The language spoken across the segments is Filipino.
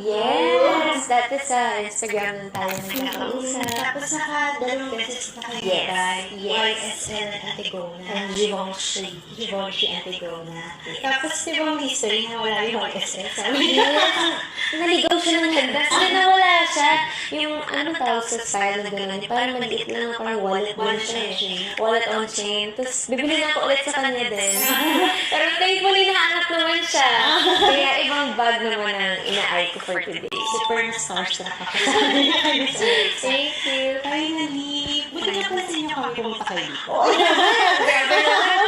Yes! Dati sa Instagram lang tayo nagkakausap. Tapos naka-dalawang beses na kayo by YSL Antigona. And Givenchy. Givenchy Antigona. Tapos di ba ang history na wala yung YSL? Sabi Naligaw siya ng ganda. Kasi nawala siya. Yung ano tawag sa style na gano'n. Parang maliit lang, parang wallet on chain. Wallet on chain. Tapos bibili na ako ulit sa kanya din. Pero thankfully nahanap naman siya. Kaya ibang bag naman ang ina-eye ko for today. super starstruck ako. Thank you. Finally! Buti nga pala sa inyo kami pumunta kayo dito. Grabe naman.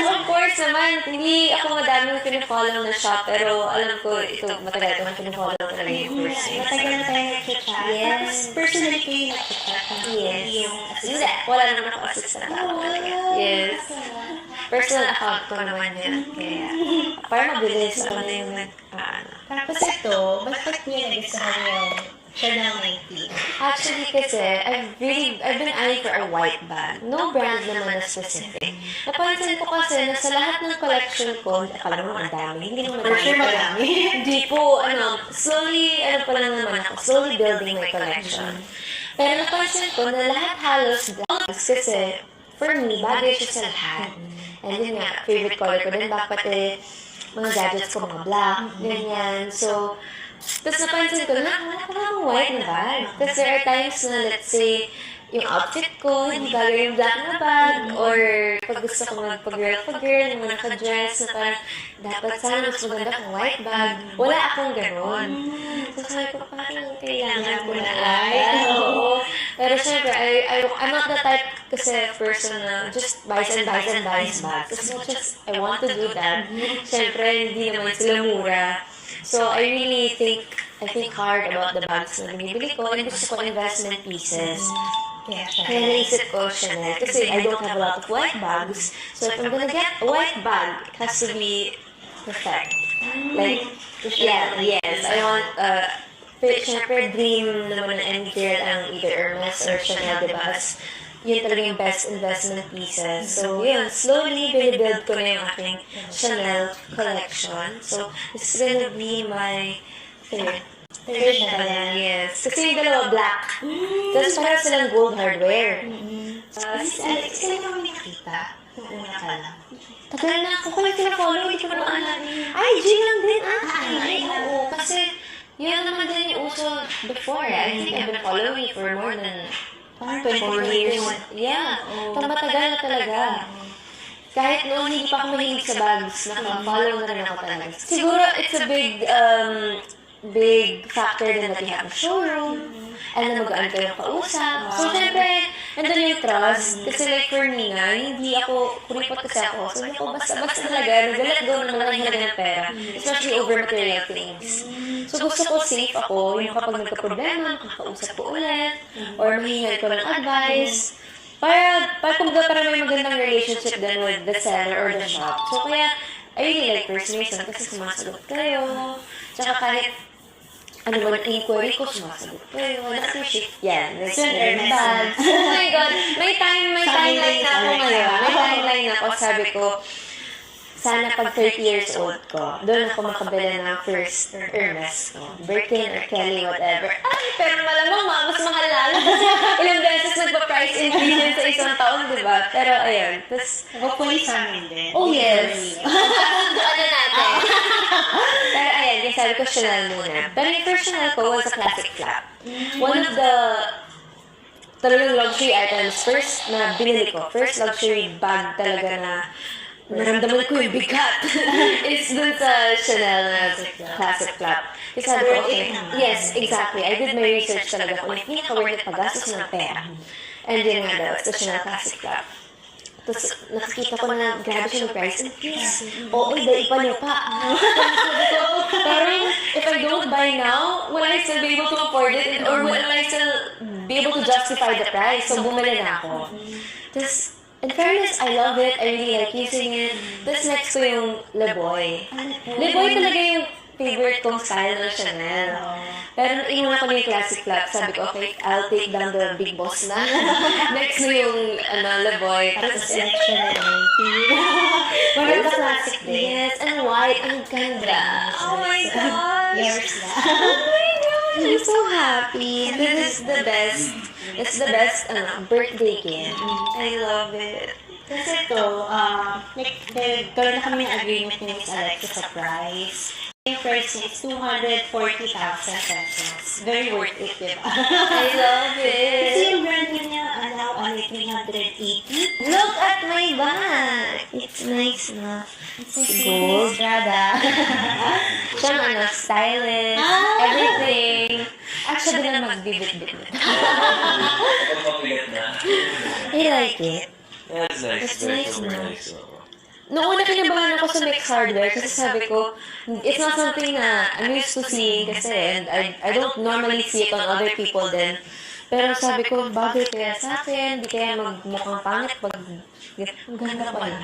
Of course naman. Hindi ako madaming pinafollow na shop, pero alam ko ito matagal ko pinafollow talaga yung first name. Matagal na tayo nag-chat. Yes. Personally kayo nag-chat. Yes. Yung Hindi. Wala naman ako assistant ako talaga. Yes. Personal account ko naman yun. Kaya, para mabilis ako na yung Tapos ito, bakit niya nagustuhan yung Chanel 19? Actually kasi, I've been eyeing for a white bag. No brand naman na specific. Napansin ko kasi na sa lahat ng collection ko, akala mo ang dami, hindi naman For sure madami. Hindi po, slowly building my collection. Pero napansin ko na lahat halos bags kasi, for me, bagay siya sa lahat. And yun nga, favorite color ko din, back pati mga gadgets ko, mga black, ganyan. So, tapos napansin ko na, wala pa akong white na bag. Tapos there are times na, let's say, yung outfit ko, hindi bagay yung black na bag, or pag gusto ko magpag-girl, yung mga naka-dress na parang, dapat sana mas maganda kong white bag. Wala akong ganon. So sabi ko, parang kailangan ko na oo. Pero syempre, I'm not the type kasi person na just buys and buys and buys bags. As much as I want to do that, syempre, hindi naman sila mura. So I really think hard about the bags na binibili ko, and gusto ko investment pieces. Kaya naisip ko Chanel kasi I don't have a lot of white bags. So if I'm gonna get a white bag, it has to be perfect. Like, yes, I want, syempre dream naman ng any girl ang either Hermes or Chanel, diba? Yun talaga yung best investment pieces. So yun, slowly binibuild ko na yung aking Chanel collection. So this is gonna be my third Chanel, yes. Kasi yung dalawa black. Tapos parang silang gold hardware. Miss Alex, kailan kami nakita? Nung una ka lang. Tagal na ako kayo kina-follow, hindi ko na maalala. Ay, G lang din. Oo. Kasi yun naman din yung uso before. I think I've been following you for more than 24 years. Yeah. Matagal na talaga. Kahit noon hindi pa ako mahilig sa bags, naka-follow na rin ako talaga. Siguro it's a big factor din that you have a showroom, and na magaan kayong kausap. So, syempre, nandun yung trust. Kasi like for me nga, hindi ako, kuripot kasi ako. So, hindi ako basta-basta talaga, nag-let go ng malaking halaga ng pera. Especially over material things. So, gusto ko safe ako, yung kapag nagka-problema, kakausap ko ulit, or mahingal ko ng advice. Para may magandang relationship din with the seller or the shop. So, kaya, I really like First Mason kasi sumasagot kayo. Tsaka kahit ano man inquiry ko, sumasagot kayo. Na-appreciate yan. Bags. Oh my God. May timeline na ako ngayon. May timeline na ako. Sabi ko, sana pag 30 years old ko, doon ako makabila ng first Hermes ko. Birkin or Kelly, whatever. Ay, pero malamang mas mahal lalo kasi ilang beses nagpa-price increase yun sa isang taon, di ba? Pero ayun. Tapos, Hopefully sa amin din. oh yes. Pagkakunduan na natin. Pero ayun, yung sabi ko Chanel muna. Pero yung first Chanel ko was a classic flap. One of the talagang luxury items first na binili ko. First luxury bag talaga na naramdaman ko yung bigat. It's dun sa Chanel na classic flap. Kasi sabi ko, okay, yes, exactly. I did my research talaga kung hindi ka-worth it pag-gastos ng pera. And yun nga daw, it's the Chanel classic flap. Tapos nakikita ko na grabe siya ng price increase. Oo, dahil pa niya pa. Pero if I don't buy now, will I still be able to afford it? Or will I still be able to justify the price? So bumili na ako. Tapos, in fairness, I love it. I really like using it. Tapos next ko yung Le Boy. Le Boy talaga yung favorite kong style ng Chanel. Pero inuuna ko na yung classic flap. Sabi ko, okay, I'll take down the big boss na. Next na yung Le Boy. Tapos selection na Maganda classic din. Yes, and white. Ang ganda. Oh my God! Yours na. I'm so happy. This is the best. It's the best birthday gift. I love it. Kasi ito, nagkaroon na kami ng agreement ni Miss Alexa sa price. Yung price niya is 240,000 pesos. Very worth it, diba? I love Kasi it. yung brand niya, 380. Look at my bag. It's nice na. It's Gold. Prada. Siya stylish. Everything. Actually, na magbibit-bit na. I like it. That's nice. It's Very nice, super no? nice. Noong una kinabahan ako sa Mix Hardware kasi sabi ko, it's not something na I'm used to seeing kasi and I don't normally see it on other people din. Pero sabi ko, bagay kaya sa akin, di kaya magmukhang pangit pag ang ganda pala.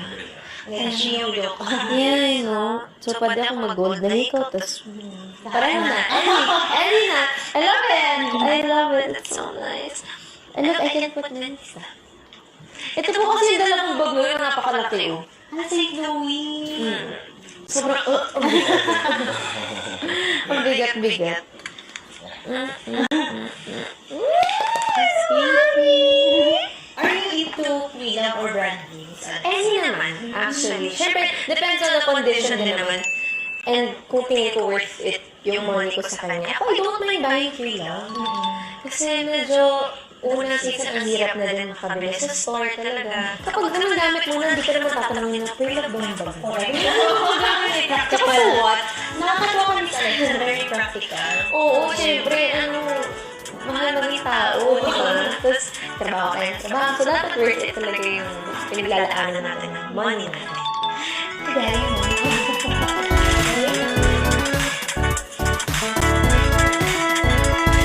Kaya siya yung look. Yeah, I know. So, pwede ako mag-gold na hikaw, tapos pareho na. Any na. I love it. I love it. It's so nice. And look, I can put this. Ito po kasi yung dalawang bag mo yung napakalaki, oh. Ano si Chloe? Sobrang, ang bigat-bigat. Are you into pre-love or brand names? Any naman, actually. Siyempre, depends on the condition din naman. And kung tingin ko worth it yung money ko sa kanya. Ako, I don't mind buying free love. Kasi medyo unang season, ang hirap na din makabili sa store talaga. Kapag naman gamit mo na, hindi ka naman tatanungin na free love ba yung bag mo? Tsaka for what? Nakakatawa kami sa Alexa, very practical. Oo, siyempre, mahal ng tao, di ba? Tapos, trabaho kayo ng trabaho. So, dapat worth it talaga yung pinaglalaanan natin ng money natin. Kaya,